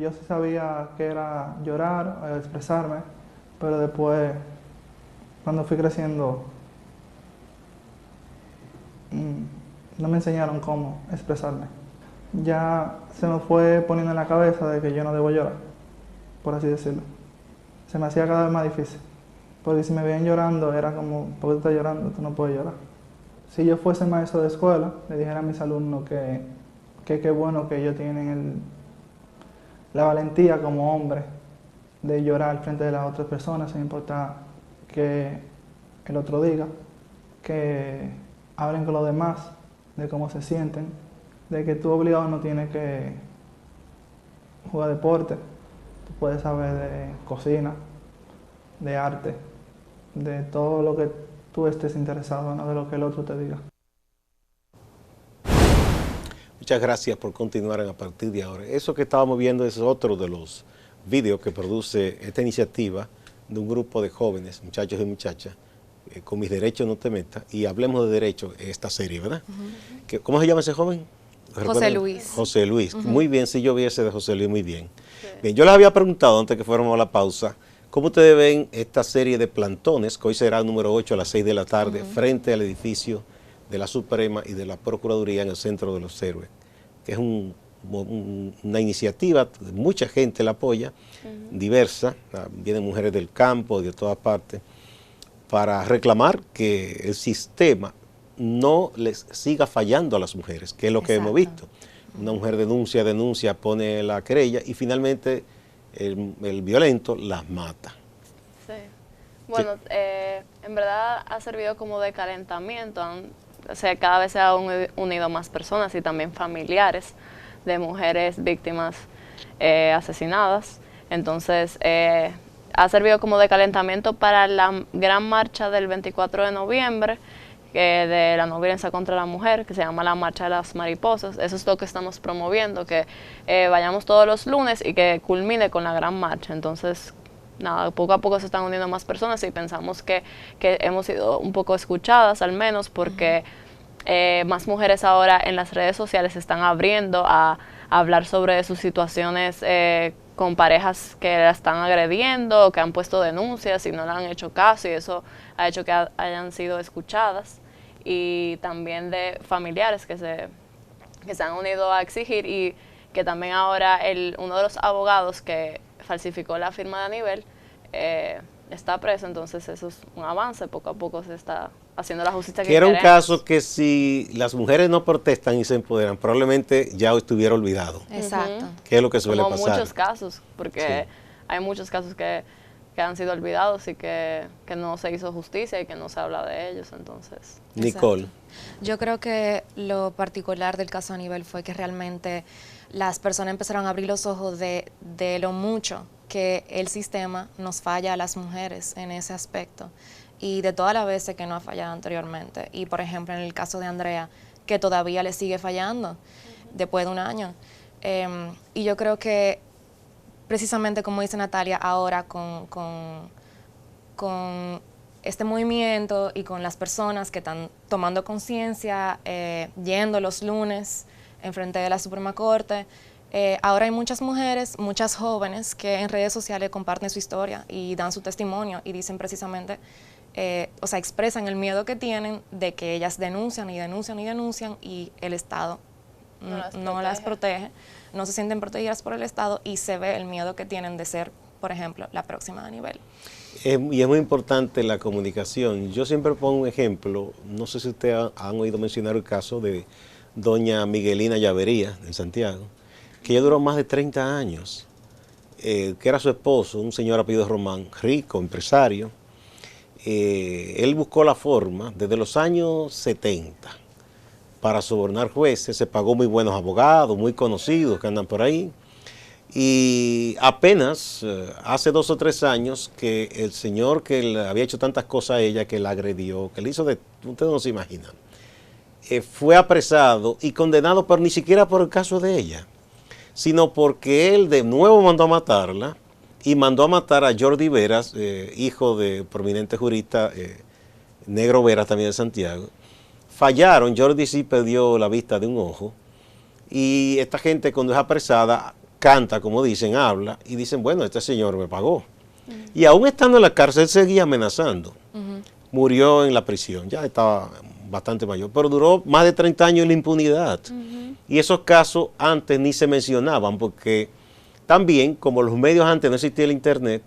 yo sí sabía que era llorar, expresarme, pero después, cuando fui creciendo, no me enseñaron cómo expresarme. Ya se me fue poniendo en la cabeza de que yo no debo llorar, por así decirlo. Se me hacía cada vez más difícil, porque si me veían llorando era como, ¿por qué tú estás llorando? Tú no puedes llorar. Si yo fuese maestro de escuela, le dijera a mis alumnos que qué bueno que ellos tienen la valentía como hombre de llorar frente de las otras personas, sin importar que el otro diga, que hablen con los demás de cómo se sienten, de que tú obligado no tienes que jugar deporte, tú puedes saber de cocina, de arte, de todo lo que tú estés interesado, no de lo que el otro te diga. Muchas gracias por continuar a partir de ahora. Eso que estábamos viendo es otro de los vídeos que produce esta iniciativa de un grupo de jóvenes, muchachos y muchachas, con mis derechos no te metas, y hablemos de derechos, esta serie, ¿verdad? ¿Cómo se llama ese joven? José Luis. José Luis, muy bien, si yo vi ese de José Luis, muy bien. Sí. Bien, yo les había preguntado antes que fuéramos a la pausa, ¿cómo ustedes ven esta serie de plantones, que hoy será el número 8 a las 6 de la tarde, frente al edificio de la Suprema y de la Procuraduría en el Centro de los Héroes? Que es una iniciativa, mucha gente la apoya, diversa, vienen mujeres del campo, de todas partes, para reclamar que el sistema no les siga fallando a las mujeres, que es lo que hemos visto. Una mujer denuncia, pone la querella y finalmente el violento las mata. Sí. Bueno, sí. En verdad ha servido como de calentamiento. O sea, cada vez se han unido más personas y también familiares de mujeres víctimas asesinadas. Entonces, ha servido como de calentamiento para la gran marcha del 24 de noviembre, de la no violencia contra la mujer, que se llama la Marcha de las Mariposas. Eso es lo que estamos promoviendo, que vayamos todos los lunes y que culmine con la gran marcha. Entonces, nada, poco a poco se están uniendo más personas y pensamos que hemos sido un poco escuchadas, al menos, porque más mujeres ahora en las redes sociales se están abriendo a hablar sobre sus situaciones con parejas que la están agrediendo, que han puesto denuncias y no le han hecho caso, y eso ha hecho que hayan sido escuchadas, y también de familiares que se han unido a exigir, y que también ahora uno de los abogados que falsificó la firma de Aníbal está preso. Entonces eso es un avance, poco a poco se está haciendo la justicia que era queremos. Un caso que si las mujeres no protestan y se empoderan, probablemente ya estuviera olvidado. Exacto. ¿Qué es lo que suele pasar? Como muchos casos, porque hay muchos casos que han sido olvidados y que no se hizo justicia y que no se habla de ellos, entonces. Nicole. Exacto. Yo creo que lo particular del caso Aníbal fue que realmente las personas empezaron a abrir los ojos de lo mucho que el sistema nos falla a las mujeres en ese aspecto, y de todas las veces que no ha fallado anteriormente. Y por ejemplo en el caso de Andrea, que todavía le sigue fallando después de un año. Y yo creo que precisamente como dice Natalia, ahora con este movimiento y con las personas que están tomando conciencia, yendo los lunes en frente de la Suprema Corte, ahora hay muchas mujeres, muchas jóvenes que en redes sociales comparten su historia y dan su testimonio y dicen precisamente, o sea, expresan el miedo que tienen de que ellas denuncian y denuncian y denuncian y el Estado no las protege, no se sienten protegidas por el Estado, y se ve el miedo que tienen de ser, por ejemplo, la próxima Aníbal. Y es muy importante la comunicación. Yo siempre pongo un ejemplo, no sé si ustedes han oído mencionar el caso de doña Miguelina Llavería, en Santiago, que ella duró más de 30 años, que era su esposo, un señor apellido Román, rico, empresario. Él buscó la forma desde los años 70 para sobornar jueces, se pagó muy buenos abogados, muy conocidos que andan por ahí, y apenas hace 2 o 3 años que el señor que le había hecho tantas cosas a ella, que la agredió, que le hizo de, ustedes no se imaginan, fue apresado y condenado, pero ni siquiera por el caso de ella, sino porque él de nuevo mandó a matarla, y mandó a matar a Jordi Veras, hijo de prominente jurista, Negro Veras, también de Santiago. Fallaron, Jordi sí perdió la vista de un ojo, y esta gente cuando es apresada canta, como dicen, habla, y dicen, bueno, este señor me pagó. Y aún estando en la cárcel, él seguía amenazando. Murió en la prisión, ya estaba bastante mayor, pero duró más de 30 años en la impunidad. Y esos casos antes ni se mencionaban, porque también, como los medios antes no existía el internet,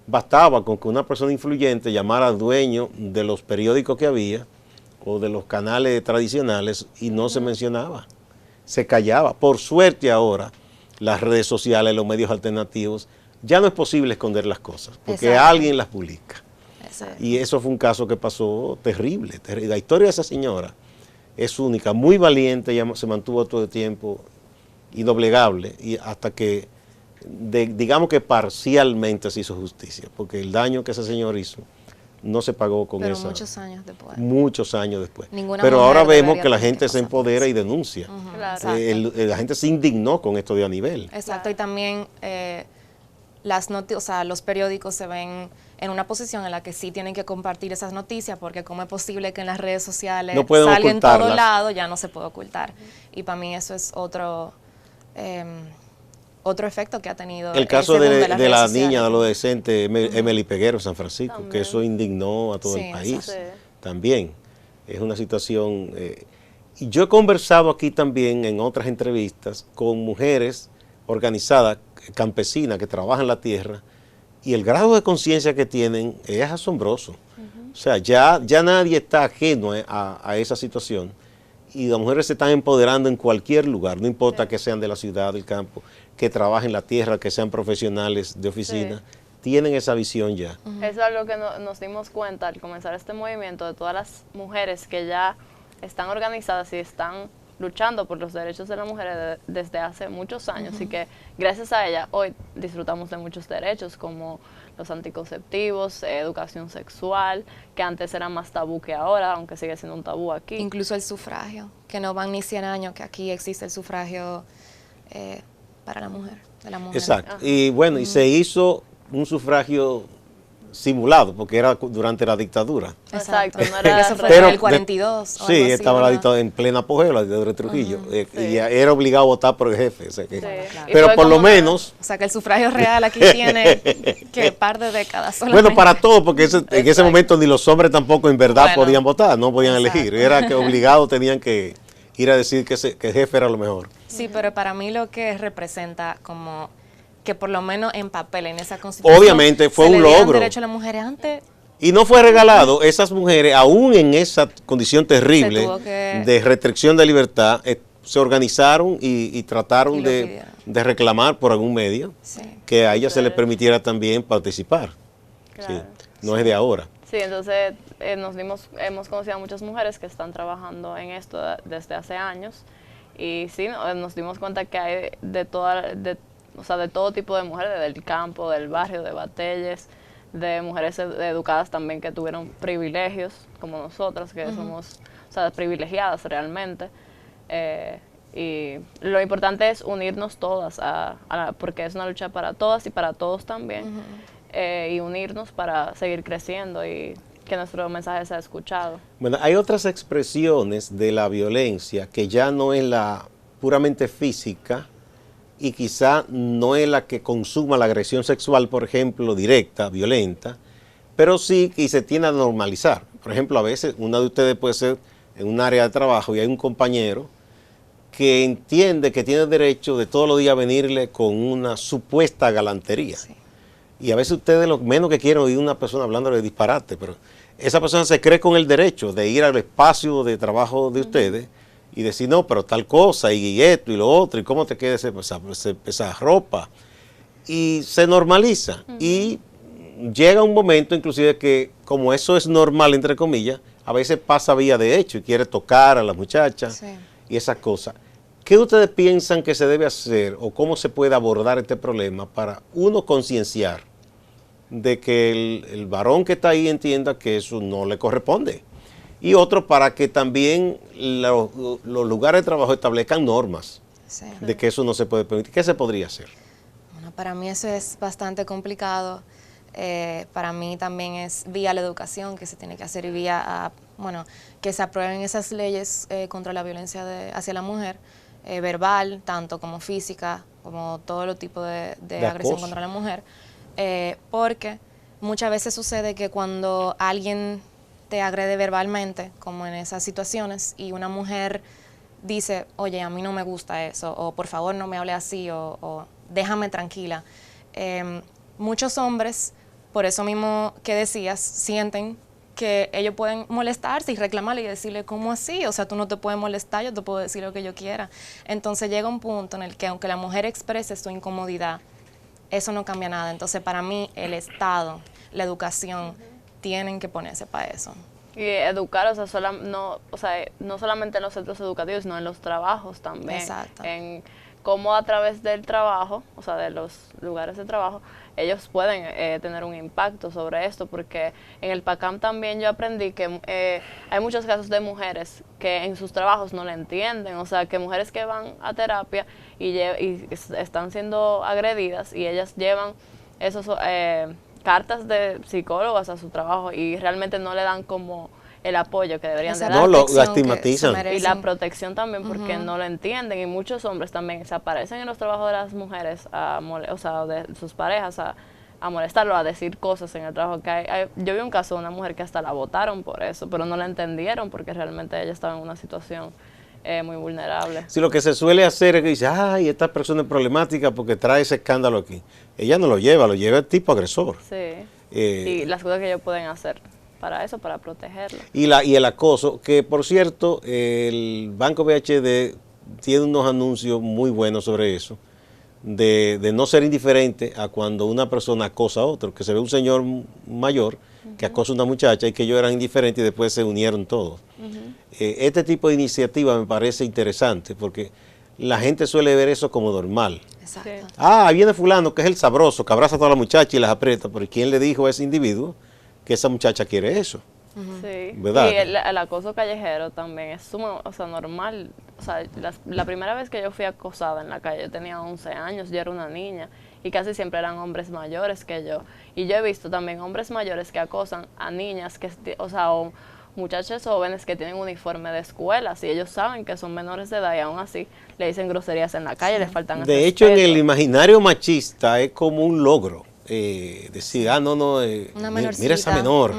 bastaba con que una persona influyente llamara al dueño de los periódicos que había, o de los canales tradicionales, y no se mencionaba, se callaba. Por suerte ahora, las redes sociales, los medios alternativos, ya no es posible esconder las cosas, porque Exacto. alguien las publica. Exacto. Y eso fue un caso que pasó terrible, terrible. La historia de esa señora es única, muy valiente, ella se mantuvo todo el tiempo indoblegable, y hasta que, digamos que parcialmente se hizo justicia, porque el daño que ese señor hizo no se pagó con Pero esa. muchos años después. Muchos años después. Ninguna Pero mujer ahora vemos debería que la tener gente que se pasar por empodera eso. y denuncia. Claro. La gente se indignó con esto de a nivel. Exacto, y también o sea, los periódicos se ven en una posición en la que sí tienen que compartir esas noticias, porque cómo es posible que en las redes sociales No pueden salga en todo ocultarlas. lado, ya no se puede ocultar. Y para mí eso es otro efecto que ha tenido El caso ese boom de las la redes niña, sociales. de adolescente Emily Peguero, San Francisco, que También. eso indignó a todo Sí, el país. exacto. Sí. También es una situación. Y yo he conversado aquí también en otras entrevistas con mujeres organizadas, campesinas, que trabajan la tierra, y el grado de conciencia que tienen es asombroso. O sea, ya nadie está ajeno a esa situación, y las mujeres se están empoderando en cualquier lugar, no importa que sean de la ciudad, del campo, que trabajen la tierra, que sean profesionales de oficina, tienen esa visión ya. Eso es algo que nos dimos cuenta al comenzar este movimiento, de todas las mujeres que ya están organizadas y están luchando por los derechos de las mujeres desde hace muchos años, y que gracias a ella hoy disfrutamos de muchos derechos como los anticonceptivos, educación sexual, que antes era más tabú que ahora, aunque sigue siendo un tabú aquí. Incluso el sufragio, que no van ni 100 años que aquí existe el sufragio para la mujer, de la mujer. Exacto. Y bueno, y se hizo un sufragio simulado, porque era durante la dictadura. Exacto, no Porque era eso fue Pero en el 42 o sí, algo así, estaba la ¿verdad? dictadura en plena apogeo, la dictadura de Trujillo, Sí. y era obligado a votar por el jefe. O sea que- Claro. Y Pero fue por lo como una- menos, O sea que el sufragio real aquí tiene que par de décadas solamente. bueno, para todos, porque en ese Exacto. momento ni los hombres tampoco en verdad Bueno, podían votar, no podían exacto. elegir, era que obligados tenían que ir a decir que el jefe era lo mejor. Sí, pero para mí lo que representa como que por lo menos en papel, en esa constitución, Obviamente fue se un le dieran logro. derecho a las mujeres antes. Y no fue regalado, esas mujeres, aún en esa condición terrible Se tuvo que- de restricción de libertad, se organizaron y trataron Y lo de pidieron. reclamar por algún medio Sí. que a ellas se les permitiera también participar. Claro. Sí, no es de ahora. Sí, entonces hemos conocido a muchas mujeres que están trabajando en esto desde hace años, y sí, nos dimos cuenta que hay o sea, de todo tipo de mujeres, del campo, del barrio, de Batelles, de mujeres educadas también que tuvieron privilegios, como nosotras, que somos, o sea, privilegiadas realmente. Y lo importante es unirnos todas, porque es una lucha para todas y para todos también, y unirnos para seguir creciendo y que nuestro mensaje sea escuchado. Bueno, hay otras expresiones de la violencia que ya no es la puramente física y quizá no es la que consuma la agresión sexual, por ejemplo, directa, violenta, pero sí que se tiende a normalizar. Por ejemplo, a veces una de ustedes puede ser en un área de trabajo y hay un compañero que entiende que tiene derecho de todos los días venirle con una supuesta galantería. Sí. Y a veces ustedes lo menos que quieren oír una persona hablando de disparate, pero esa persona se cree con el derecho de ir al espacio de trabajo de ustedes y decir, no, pero tal cosa, y esto y lo otro, y cómo te queda esa ropa. Y se normaliza. Y llega un momento inclusive que, como eso es normal, entre comillas, a veces pasa vía de hecho y quiere tocar a la muchacha Sí. y esas cosas. ¿Qué ustedes piensan que se debe hacer o cómo se puede abordar este problema para uno concienciar de que el varón que está ahí entienda que eso no le corresponde? Y otro, para que también los lugares de trabajo establezcan normas Sí. de que eso no se puede permitir. ¿Qué se podría hacer? Bueno, para mí eso es bastante complicado. Para mí también es vía la educación que se tiene que hacer y vía, bueno, que se aprueben esas leyes contra la violencia hacia la mujer. verbal, tanto como física, como todo lo tipo de agresión acoso contra la mujer, porque muchas veces sucede que cuando alguien te agrede verbalmente, como en esas situaciones, y una mujer dice, oye, a mí no me gusta eso, o por favor no me hable así, o déjame tranquila. Muchos hombres, por eso mismo que decías, sienten que ellos pueden molestarse y reclamarle y decirle, ¿cómo así? O sea, tú no te puedes molestar, yo te puedo decir lo que yo quiera. Entonces llega un punto en el que aunque la mujer exprese su incomodidad, eso no cambia nada. Entonces para mí el Estado, la educación, tienen que ponerse para eso. Y educar, o sea, no solamente en los centros educativos, sino en los trabajos también. Exacto. En cómo a través del trabajo, o sea, de los lugares de trabajo, ellos pueden tener un impacto sobre esto, porque en el PACAM también yo aprendí que hay muchos casos de mujeres que en sus trabajos no le entienden, o sea, que mujeres que van a terapia y están siendo agredidas y ellas llevan esos cartas de psicólogas a su trabajo y realmente no le dan como el apoyo que deberían de dar. No, lo estigmatizan. Y la protección también porque no lo entienden, y muchos hombres también se aparecen en los trabajos de las mujeres, o sea, de sus parejas, a molestarlo, a decir cosas en el trabajo. Yo vi un caso de una mujer que hasta la votaron por eso, pero no la entendieron porque realmente ella estaba en una situación muy vulnerable. Sí, lo que se suele hacer es que dice, ay, esta persona es problemática porque trae ese escándalo aquí. Ella no lo lleva el tipo agresor. Sí, y las cosas que ellos pueden hacer para eso, para protegerlo. Y el acoso, que por cierto, el Banco BHD tiene unos anuncios muy buenos sobre eso, de no ser indiferente a cuando una persona acosa a otro, que se ve un señor mayor que acosa a una muchacha y que ellos eran indiferentes y después se unieron todos. Este tipo de iniciativa me parece interesante porque la gente suele ver eso como normal. Exacto. Sí. Ah, viene fulano que es el sabroso, que abraza a toda la muchacha y las aprieta, pero ¿quién le dijo a ese individuo que esa muchacha quiere eso? Sí, ¿Verdad? y el acoso callejero también es normal. O sea, la primera vez que yo fui acosada en la calle, yo tenía 11 años, yo era una niña, y casi siempre eran hombres mayores que yo. Y yo he visto también hombres mayores que acosan a niñas, o muchachos jóvenes que tienen uniforme de escuelas, y ellos saben que son menores de edad, y aún así le dicen groserías en la calle, les faltan el De hecho, en respeto. el imaginario machista es como un logro. Decir, Una menorcita. mira esa menor.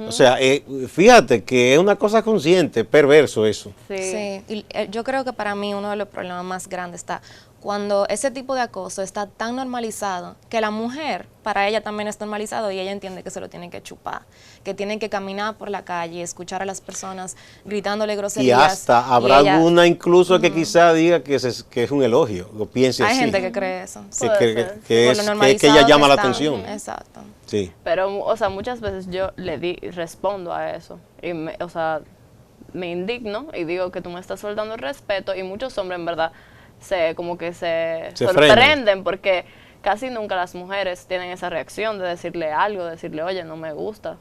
O sea, fíjate que es una cosa consciente, perverso eso. Sí. Y yo creo que para mí uno de los problemas más grandes está cuando ese tipo de acoso está tan normalizado que la mujer, para ella también es normalizado y ella entiende que se lo tiene que chupar, que tienen que caminar por la calle, escuchar a las personas gritándole Y groserías. hasta habrá ella, alguna incluso que quizá diga que es un elogio, o piense hay así. gente que cree eso. Sí, Puede que ser. que Por es lo que normalizado ella llama la está. atención. Exacto. Sí. Pero, o sea, muchas veces yo respondo a eso. Y, me indigno y digo que tú me estás faltando el respeto. Y muchos hombres, en verdad, se sorprenden porque casi nunca las mujeres tienen esa reacción de decirle algo, de decirle, oye, no me gusta,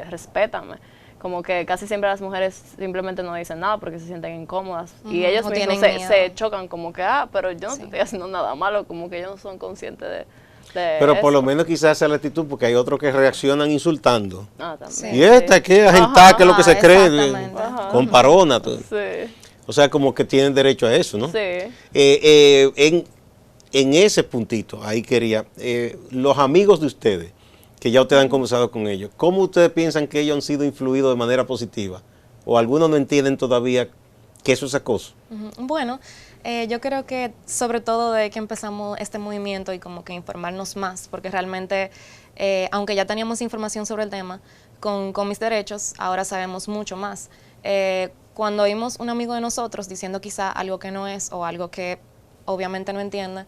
respétame. Como que casi siempre las mujeres simplemente no dicen nada porque se sienten incómodas. Y ellos mismos se chocan como que, pero yo no te estoy haciendo nada malo, como que ellos no son conscientes de Pero por eso. lo menos quizás esa es la actitud, porque hay otros que reaccionan insultando. También. Sí. Y esta que es agentada, que es lo que se cree, exactamente. con parona. Sí, O sea, como que tienen derecho a eso, ¿no? sí. En ese puntito, ahí quería, los amigos de ustedes, que ya ustedes han conversado con ellos, ¿cómo ustedes piensan que ellos han sido influidos de manera positiva? ¿O algunos no entienden todavía que eso es acoso? Bueno, yo creo que sobre todo de que empezamos este movimiento y como que informarnos más, porque realmente, aunque ya teníamos información sobre el tema, con mis derechos, ahora sabemos mucho más. Cuando oímos un amigo de nosotros diciendo quizá algo que no es o algo que obviamente no entiende,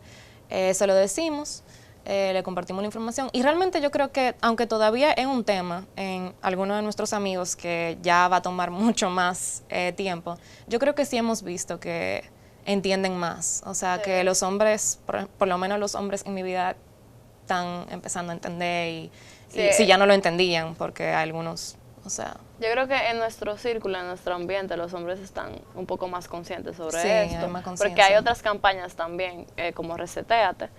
se lo decimos, le compartimos la información y realmente yo creo que aunque todavía es un tema en algunos de nuestros amigos que ya va a tomar mucho más tiempo, yo creo que sí hemos visto que entienden más, o sea que los hombres, por lo menos los hombres en mi vida están empezando a entender y si ya no lo entendían porque algunos, o sea... Yo creo que en nuestro círculo, en nuestro ambiente, los hombres están un poco más conscientes sobre esto, hay más porque conciencia. hay otras campañas también, como Resetéate,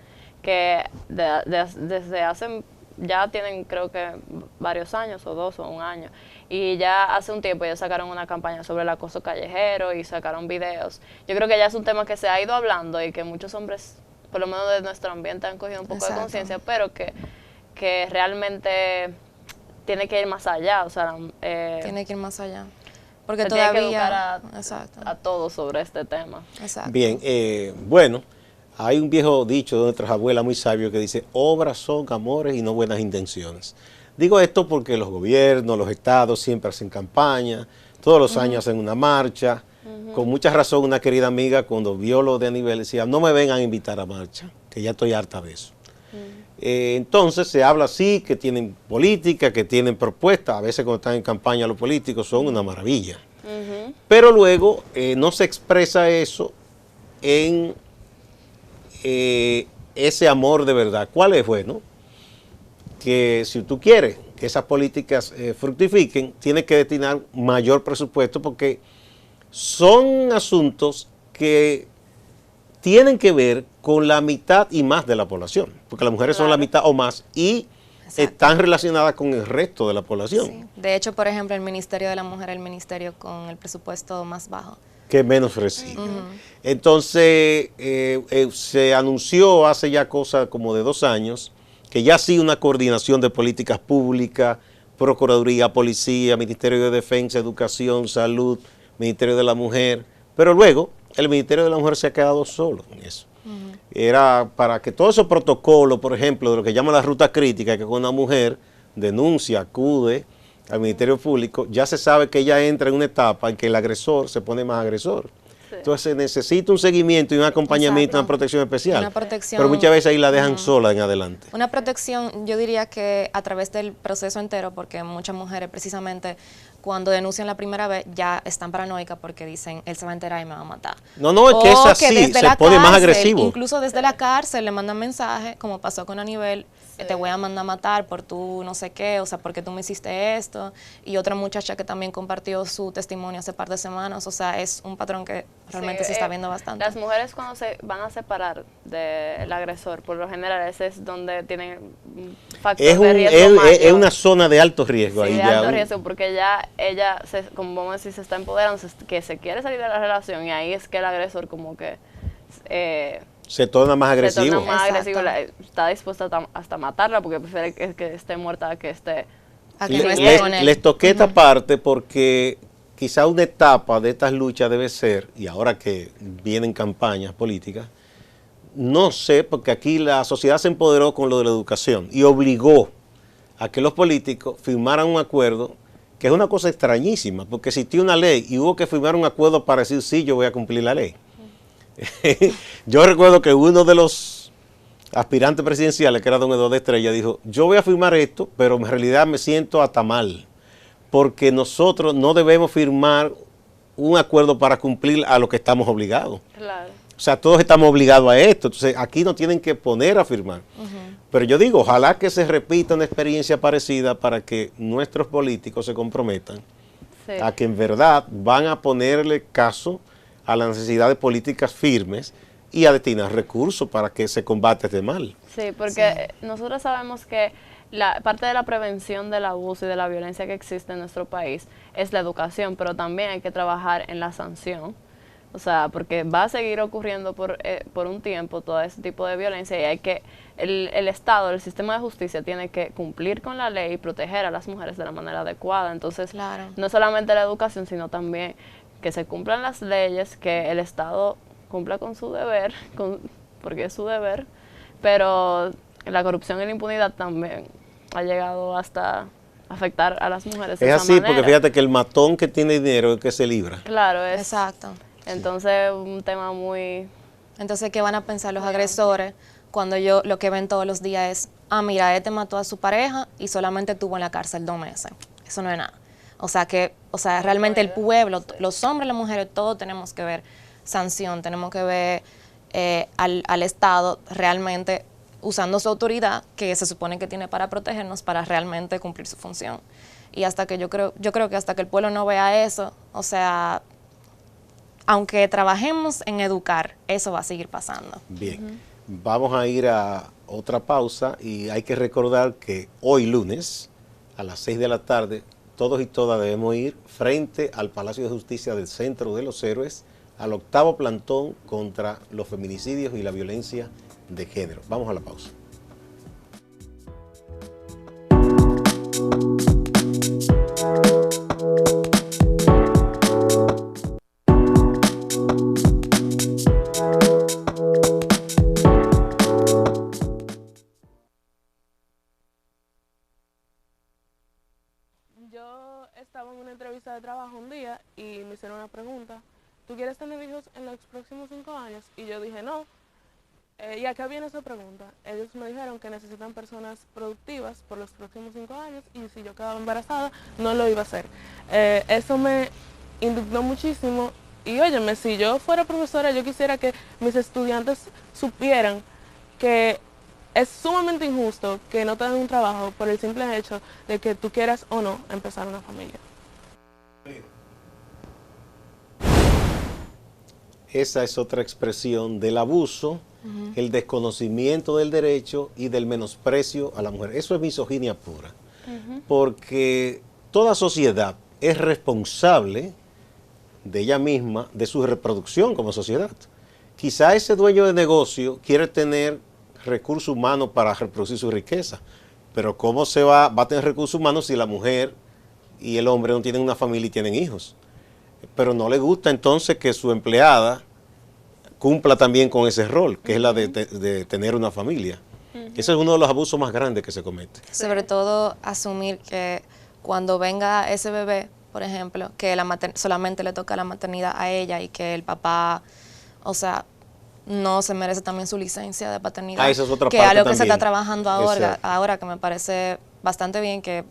que desde hace, ya tienen creo que varios años, o 2 o 1 año, y ya hace un tiempo ya sacaron una campaña sobre el acoso callejero y sacaron videos. Yo creo que ya es un tema que se ha ido hablando y que muchos hombres, por lo menos de nuestro ambiente, han cogido un poco de conciencia, pero que realmente tiene que ir más allá, o sea, tiene que ir más allá. Porque se tiene que todavía educar a todos sobre este tema. Exacto. Bien, bueno, hay un viejo dicho de nuestras abuelas muy sabio que dice, obras son amores y no buenas intenciones. Digo esto porque los gobiernos, los estados siempre hacen campaña, todos los años hacen una marcha. Con mucha razón una querida amiga cuando vio lo de Aníbal decía, no me vengan a invitar a marcha, que ya estoy harta de eso. Entonces se habla así, que tienen política, que tienen propuestas, a veces cuando están en campaña los políticos son una maravilla. Pero luego no se expresa eso en ese amor de verdad. ¿Cuál es? Bueno, que si tú quieres que esas políticas fructifiquen, tienes que destinar mayor presupuesto porque son asuntos que tienen que ver con la mitad y más de la población, porque las mujeres son la mitad o más y están relacionadas con el resto de la población. Sí. De hecho, por ejemplo, el Ministerio de la Mujer es el ministerio con el presupuesto más bajo. Que menos recibe. Entonces, se anunció hace ya cosa como de 2 años que ya sí una coordinación de políticas públicas, Procuraduría, Policía, Ministerio de Defensa, Educación, Salud, Ministerio de la Mujer, pero luego el Ministerio de la Mujer se ha quedado solo en eso. Era para que todos esos protocolos, por ejemplo, de lo que llaman la ruta crítica, que cuando una mujer denuncia, acude al Ministerio Público, ya se sabe que ella entra en una etapa en que el agresor se pone más agresor. Sí. Entonces necesita un seguimiento y un acompañamiento, una protección especial. Una protección, pero muchas veces ahí la dejan sola en adelante. Una protección, yo diría que a través del proceso entero, porque muchas mujeres precisamente cuando denuncian la primera vez ya están paranoicas porque dicen, él se va a enterar y me va a matar. No, no, es que es así, se pone más agresivo. Incluso desde la cárcel le mandan mensajes, como pasó con Aníbal, te voy a mandar a matar por tu no sé qué, o sea, porque tú me hiciste esto. Y otra muchacha que también compartió su testimonio hace par de semanas, o sea, es un patrón que realmente se está viendo bastante. Las mujeres cuando se van a separar del agresor, por lo general, ese es donde tienen un factor de riesgo mayor. Es una zona de alto riesgo. Sí, ahí de ya alto riesgo, porque ya ella, como vamos a decir, se está empoderando, que se quiere salir de la relación, y ahí es que el agresor como que... se torna más agresivo. Se torna más agresivo, está dispuesta hasta matarla porque prefiere que esté muerta que esté... Les toqué esta parte porque quizá una etapa de estas luchas debe ser, y ahora que vienen campañas políticas, no sé, porque aquí la sociedad se empoderó con lo de la educación y obligó a que los políticos firmaran un acuerdo, que es una cosa extrañísima, porque existía una ley y hubo que firmar un acuerdo para decir, sí, yo voy a cumplir la ley. Yo recuerdo que uno de los aspirantes presidenciales, que era don Eduardo Estrella, dijo, yo voy a firmar esto, pero en realidad me siento hasta mal, porque nosotros no debemos firmar un acuerdo para cumplir a lo que estamos obligados. Claro. O sea, todos estamos obligados a esto, entonces aquí nos tienen que poner a firmar. Pero yo digo, ojalá que se repita una experiencia parecida para que nuestros políticos se comprometan a que en verdad van a ponerle caso a la necesidad de políticas firmes y a destinar recursos para que se combate este mal. Sí, porque nosotros sabemos que parte de la prevención del abuso y de la violencia que existe en nuestro país es la educación, pero también hay que trabajar en la sanción. O sea, porque va a seguir ocurriendo por un tiempo todo ese tipo de violencia y hay que, el Estado, el sistema de justicia tiene que cumplir con la ley y proteger a las mujeres de la manera adecuada. Entonces, no solamente la educación, sino también que se cumplan las leyes, que el Estado cumpla con su deber, porque es su deber, pero la corrupción y la impunidad también ha llegado hasta afectar a las mujeres de esa así, manera. Porque fíjate que el matón que tiene dinero es el que se libra. Claro, es. Exacto. Entonces, un tema muy... Entonces, ¿qué van a pensar los agresores cuando lo que ven todos los días es, mira, este mató a su pareja y solamente estuvo en la cárcel 2 meses? Eso no es nada. O sea, realmente el pueblo, los hombres, las mujeres, todos tenemos que ver sanción, tenemos que ver al Estado realmente usando su autoridad que se supone que tiene para protegernos, para realmente cumplir su función. Y hasta que yo creo que hasta que el pueblo no vea eso, o sea, aunque trabajemos en educar, eso va a seguir pasando. Bien, vamos a ir a otra pausa y hay que recordar que hoy lunes a las 6 de la tarde todos y todas debemos ir frente al Palacio de Justicia del Centro de los Héroes, al 8º plantón contra los feminicidios y la violencia de género. Vamos a la pausa. Yo estaba en una entrevista de trabajo un día y me hicieron una pregunta: ¿tú quieres tener hijos en los próximos 5 años? Y yo dije no. ¿Y a qué viene esa pregunta? Ellos me dijeron que necesitan personas productivas por los próximos 5 años y si yo quedaba embarazada no lo iba a hacer. Eso me indignó muchísimo y óyeme, si yo fuera profesora yo quisiera que mis estudiantes supieran que es sumamente injusto que no te den un trabajo por el simple hecho de que tú quieras o no empezar una familia. Esa es otra expresión del abuso, el desconocimiento del derecho y del menosprecio a la mujer. Eso es misoginia pura, porque toda sociedad es responsable de ella misma, de su reproducción como sociedad. Quizá ese dueño de negocio quiere tener recursos humanos para reproducir su riqueza, pero ¿cómo se va a tener recursos humanos si la mujer y el hombre no tienen una familia y tienen hijos? Pero no le gusta entonces que su empleada cumpla también con ese rol, que es la de tener una familia. Ese es uno de los abusos más grandes que se comete. Sobre todo asumir que cuando venga ese bebé, por ejemplo, que solamente le toca la maternidad a ella y que el papá, o sea, no se merece también su licencia de paternidad. Esa es otra que parte es algo que también se está trabajando Exacto. ahora, que me parece bastante bien, que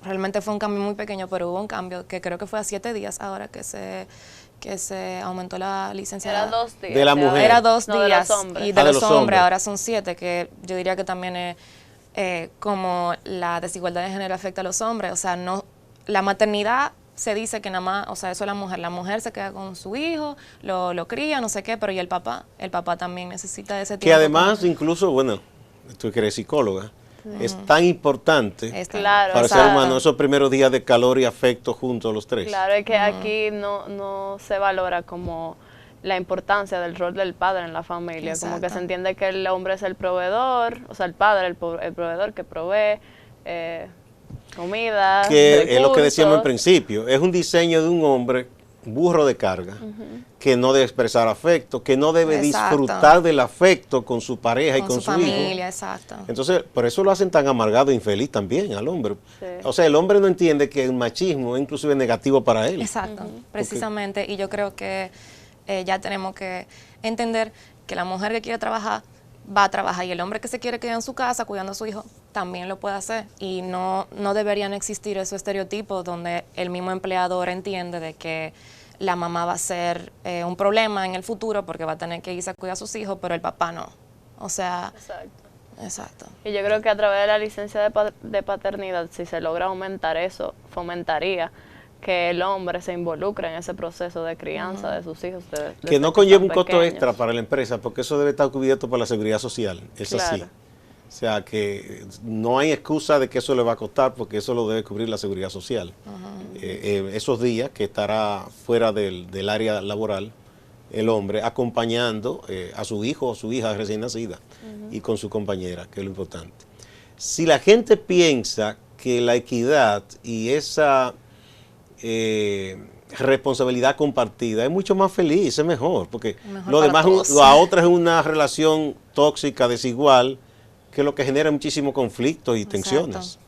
realmente fue un cambio muy pequeño, pero hubo un cambio que creo que fue a 7 días ahora que se aumentó la licencia. Era 2 días. De la mujer. Era 2 No, de días. los hombres. Y de de los los hombres hombres. ahora son 7, que yo diría que también es como la desigualdad de género afecta a los hombres. O sea, no, la maternidad se dice que nada más, o sea, eso es la mujer se queda con su hijo, lo cría, no sé qué, pero y el papá también necesita ese tiempo. Que además, incluso, bueno, tú que eres psicóloga, es tan importante Claro, para el ser exacto. humano esos primeros días de calor y afecto juntos los tres. Claro, es que aquí no se valora como la importancia del rol del padre en la familia, como que Exacto. se entiende que el hombre es el proveedor, o sea, el padre el proveedor que provee comida, Que es lo que decíamos al recursos. principio, es un diseño de un hombre burro de carga, que no debe expresar afecto, que no debe Exacto. disfrutar del afecto con su pareja y con su su hijo. familia, exacto. Entonces, por eso lo hacen tan amargado e infeliz también al hombre. Sí. O sea, el hombre no entiende que el machismo es inclusive negativo para él. Exacto, precisamente. Y yo creo que ya tenemos que entender que la mujer que quiere trabajar va a trabajar y el hombre que se quiere quedar en su casa cuidando a su hijo también lo puede hacer. Y no deberían existir esos estereotipos donde el mismo empleador entiende de que la mamá va a ser un problema en el futuro porque va a tener que irse a cuidar a sus hijos, pero el papá no. O sea, Exacto. exacto. Y yo creo que a través de la licencia de paternidad, si se logra aumentar eso, fomentaría que el hombre se involucre en ese proceso de crianza de sus hijos. Que no conlleva un costo extra para la empresa, porque eso debe estar cubierto por la seguridad social. Es así. Claro. O sea, que no hay excusa de que eso le va a costar, porque eso lo debe cubrir la seguridad social. Esos días que estará fuera del área laboral, el hombre acompañando a su hijo o su hija recién nacida y con su compañera, que es lo importante. Si la gente piensa que la equidad y esa responsabilidad compartida es mucho más feliz, es mejor, porque Mejor lo para demás, todos. la otra es una relación tóxica, desigual, que lo que genera muchísimos conflictos y tensiones.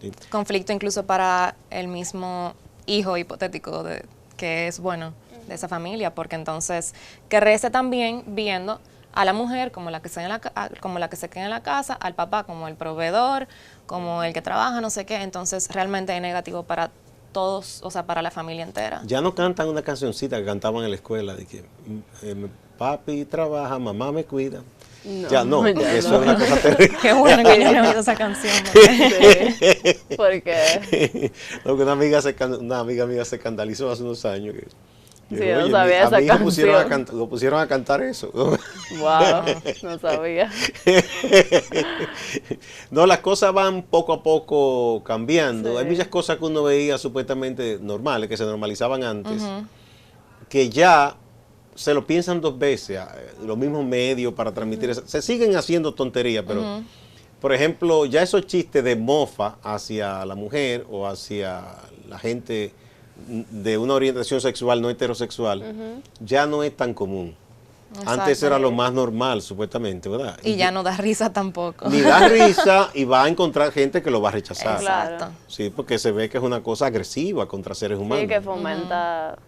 Sí. Conflicto incluso para el mismo hijo hipotético que es bueno de esa familia, porque entonces que rece también viendo a la mujer como la que como la que se queda en la casa, al papá como el proveedor, como el que trabaja, no sé qué. Entonces realmente es negativo para todos, o sea, para la familia entera. Ya no cantan una cancioncita que cantaban en la escuela de que papi trabaja, mamá me cuida. No, ya no, ya eso no. es una cosa terrible. Qué bueno que yo no he oído esa canción. porque- Sí, porque No, que una amiga mía se escandalizó hace unos años que Sí, yo no sabía a esa mi hijo canción. lo pusieron a cantar eso. Wow, no sabía. No, las cosas van poco a poco cambiando. Sí. Hay muchas cosas que uno veía supuestamente normales, que se normalizaban antes, que ya se lo piensan dos veces, los mismos medios para transmitir eso. Se siguen haciendo tonterías, pero, por ejemplo, ya esos chistes de mofa hacia la mujer o hacia la gente de una orientación sexual no heterosexual, ya no es tan común. Antes Exacto. era lo más normal, supuestamente, ¿verdad? Y ya no da risa tampoco. Ni da risa y va a encontrar gente que lo va a rechazar. Claro. Exacto. Sí, porque se ve que es una cosa agresiva contra seres humanos. Sí, que fomenta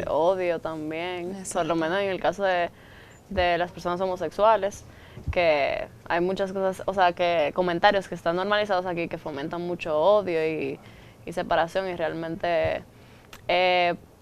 odio también, por lo menos en el caso de las personas homosexuales, que hay muchas cosas, o sea, que comentarios que están normalizados aquí que fomentan mucho odio y separación y realmente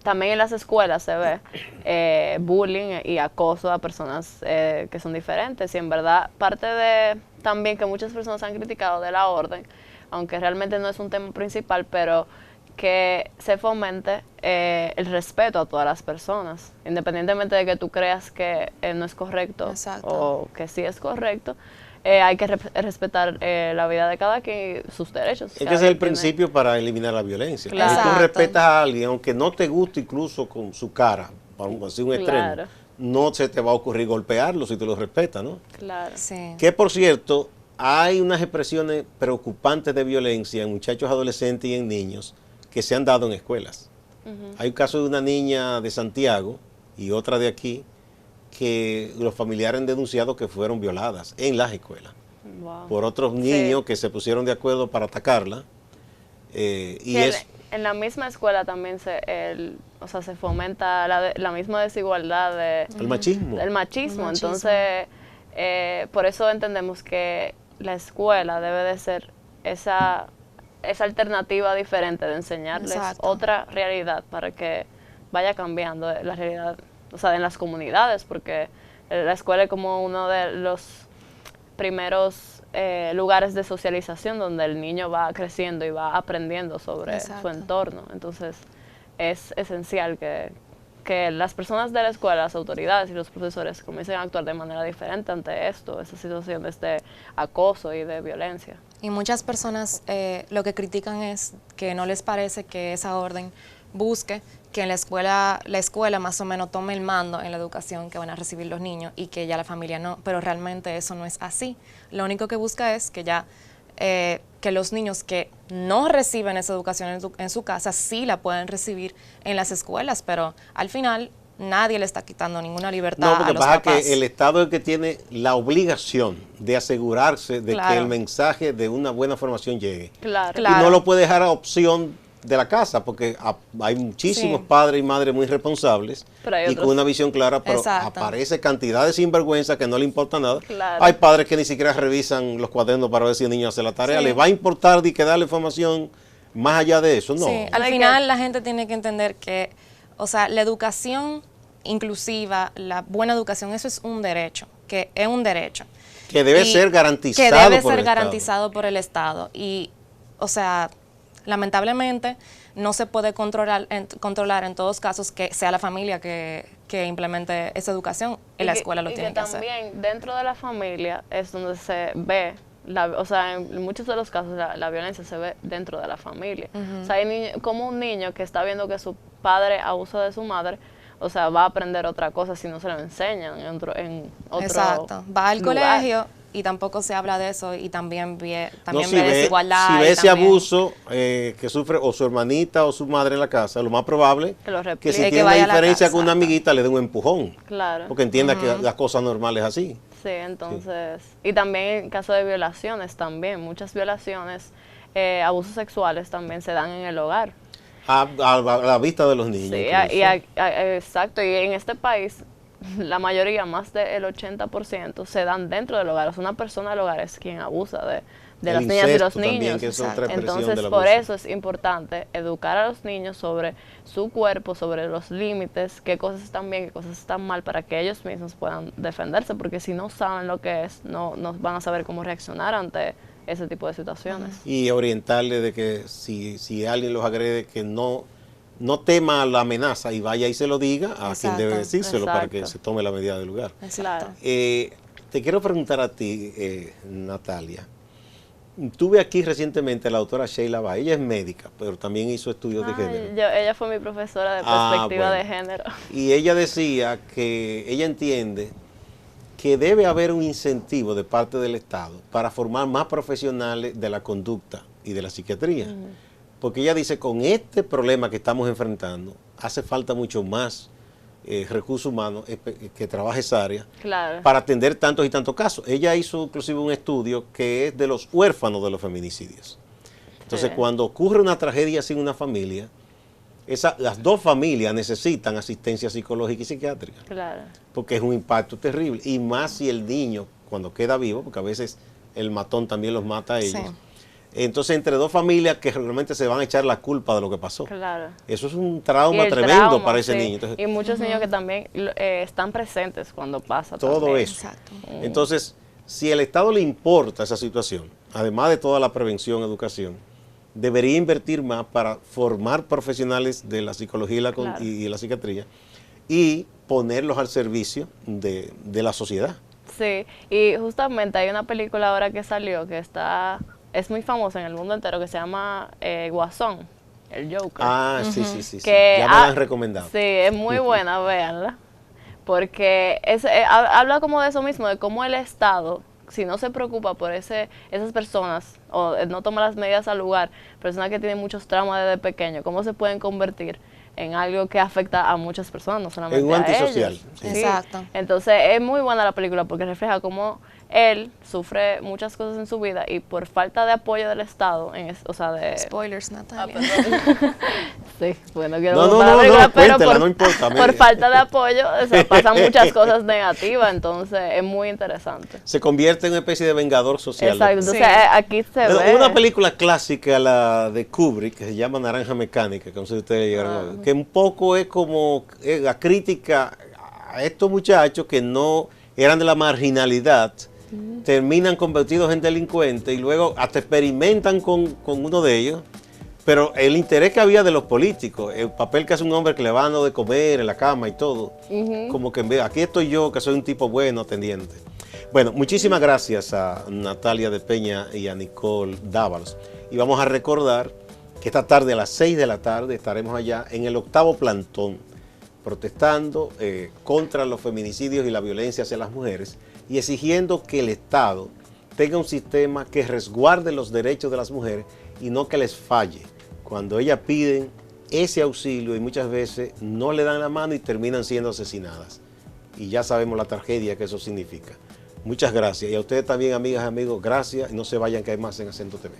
también en las escuelas se ve bullying y acoso a personas que son diferentes y en verdad parte de también que muchas personas han criticado de la orden, aunque realmente no es un tema principal, pero que se fomente el respeto a todas las personas, independientemente de que tú creas que no es correcto Exacto. o que sí es correcto, hay que respetar la vida de cada quien y sus derechos. Es que Cada ese es el quien tiene- principio para eliminar la violencia. Claro. Si tú Exacto. respetas a alguien, aunque no te guste incluso con su cara, para así un extremo, Claro. no se te va a ocurrir golpearlo si tú lo respetas, ¿no? Claro. Sí. Que por cierto, hay unas expresiones preocupantes de violencia en muchachos adolescentes y en niños que se han dado en escuelas. Hay un caso de una niña de Santiago y otra de aquí que los familiares han denunciado que fueron violadas en las escuelas Wow. por otros niños que se pusieron de acuerdo para atacarla. Y Que es en la misma escuela también o sea, se fomenta la misma desigualdad el machismo. del machismo. El machismo. Entonces, por eso entendemos que la escuela debe de ser esa alternativa diferente de enseñarles Exacto. otra realidad para que vaya cambiando la realidad, o sea, en las comunidades, porque la escuela es como uno de los primeros lugares de socialización donde el niño va creciendo y va aprendiendo sobre Exacto. su entorno. Entonces, es esencial que las personas de la escuela, las autoridades y los profesores comiencen a actuar de manera diferente ante esto, esas situaciones de acoso y de violencia. Y muchas personas lo que critican es que no les parece que esa orden busque que en la escuela más o menos tome el mando en la educación que van a recibir los niños y que ya la familia no, pero realmente eso no es así. Lo único que busca es que ya que los niños que no reciben esa educación en su casa sí la pueden recibir en las escuelas, pero al final nadie le está quitando ninguna libertad No, a porque los pasa papás. que el Estado es el que tiene la obligación de asegurarse de que Claro. el mensaje de una buena formación llegue. Claro. Claro. Y no lo puede dejar a opción de la casa, porque hay muchísimos Sí. padres y madres muy responsables Pero hay y otros. con una visión clara, pero Exacto. aparece cantidad de sinvergüenza que no le importa nada. Claro. Hay padres que ni siquiera revisan los cuadernos para ver si el niño hace la tarea. Sí. ¿Le va a importar de que darle información más allá de eso? No. Sí, al Hay final que- la gente tiene que entender que, o sea, la educación inclusiva, la buena educación, eso es un derecho, que es un derecho. Que debe Y ser garantizado que debe por el ser Estado. garantizado por el Estado. Y, o sea, lamentablemente no se puede controlar en todos casos que sea la familia que implemente esa educación. En la escuela lo tiene que hacer. También dentro de la familia es donde se ve, o sea, en muchos de los casos la violencia se ve dentro de la familia. O sea, hay como un niño que está viendo que su padre abusa de su madre, o sea, va a aprender otra cosa si no se lo enseñan en otro Exacto. Va al lugar. colegio y tampoco se habla de eso y también ve, No, si ve ve, desigualdad. si ve y ese también- abuso que sufre o su hermanita o su madre en la casa, lo más probable Que lo que replique. si Que tiene una vaya a la diferencia casa, con una exacto. amiguita le dé un empujón, Claro. porque entienda que las cosas normales así. Sí, entonces, y también en caso de violaciones también, muchas violaciones, abusos sexuales también se dan en el hogar. A la vista de los niños. Sí, incluso. exacto, y en este país la mayoría, más del 80%, se dan dentro del hogar. O sea, una persona del hogar es quien abusa de El las niñas y los incesto también, niños. que es otra expresión Entonces, del por abuso. eso es importante educar a los niños sobre su cuerpo, sobre los límites, qué cosas están bien, qué cosas están mal, para que ellos mismos puedan defenderse, porque si no saben lo que es, no van a saber cómo reaccionar ante ese tipo de situaciones. Y orientarle de que si alguien los agrede, que no no tema la amenaza y vaya y se lo diga a quien Exacto, debe decírselo para que exacto. se tome la medida del lugar. Exacto. Te quiero preguntar a ti, Natalia. Tuve aquí recientemente a la doctora Sheila Bay. Ella es médica, pero también hizo estudios de género. Ella fue mi profesora de perspectiva de género. Y ella decía que ella entiende que debe haber un incentivo de parte del Estado para formar más profesionales de la conducta y de la psiquiatría. Porque ella dice, con este problema que estamos enfrentando, hace falta mucho más recursos humanos que trabaje esa área Claro. para atender tantos y tantos casos. Ella hizo inclusive un estudio que es de los huérfanos de los feminicidios. Entonces, Sí. cuando ocurre una tragedia así en una familia, las dos familias necesitan asistencia psicológica y psiquiátrica, Claro. porque es un impacto terrible. Y más si el niño, cuando queda vivo, porque a veces el matón también los mata a ellos. Sí. Entonces, entre dos familias que realmente se van a echar la culpa de lo que pasó. Claro. Eso es un Y trauma el tremendo trauma, para ese sí. niño. Entonces, Y muchos niños que también están presentes cuando pasa todo también. eso. Exacto. Entonces, si al Estado le importa esa situación, además de toda la prevención, educación, debería invertir más para formar profesionales de la psicología Claro. y la psiquiatría y ponerlos al servicio de la sociedad. Sí, y justamente hay una película ahora que salió que es muy famosa en el mundo entero que se llama Guasón, el Joker. Ah, sí. Que Ya me la han recomendado. Sí, es muy buena, véanla. Porque habla como de eso mismo, de cómo el Estado, si no se preocupa por esas personas, o no toma las medidas al lugar, personas que tienen muchos traumas desde pequeño, cómo se pueden convertir en algo que afecta a muchas personas, no solamente En un a antisocial, ellos. sí. Exacto. Entonces es muy buena la película porque refleja cómo él sufre muchas cosas en su vida y por falta de apoyo del Estado, o sea, de... Spoilers, Natalia. Sí, bueno, quiero No, contar la película, pero cuéntela, no importa. por falta de apoyo, o sea, pasan muchas cosas negativas, entonces es muy interesante. Se convierte en una especie de vengador social. Exacto, entonces Sí. aquí se ve... Una película clásica, la de Kubrick, que se llama Naranja Mecánica, que no sé si ustedes llegaron a ver, que un poco es como la crítica a estos muchachos que no eran de la marginalidad, terminan convertidos en delincuentes y luego hasta experimentan con uno de ellos, pero el interés que había de los políticos, el papel que hace un hombre que le va dando de comer en la cama y todo, como que aquí estoy yo, que soy un tipo bueno, atendiente. Bueno, muchísimas gracias a Natalia de Peña y a Nicole Dávalos. Y vamos a recordar que esta tarde a las 6 de la tarde estaremos allá en el 8º plantón protestando contra los feminicidios y la violencia hacia las mujeres y exigiendo que el Estado tenga un sistema que resguarde los derechos de las mujeres y no que les falle cuando ellas piden ese auxilio y muchas veces no le dan la mano y terminan siendo asesinadas. Y ya sabemos la tragedia que eso significa. Muchas gracias. Y a ustedes también, amigas y amigos, gracias. Y no se vayan, que hay más en Acento TV.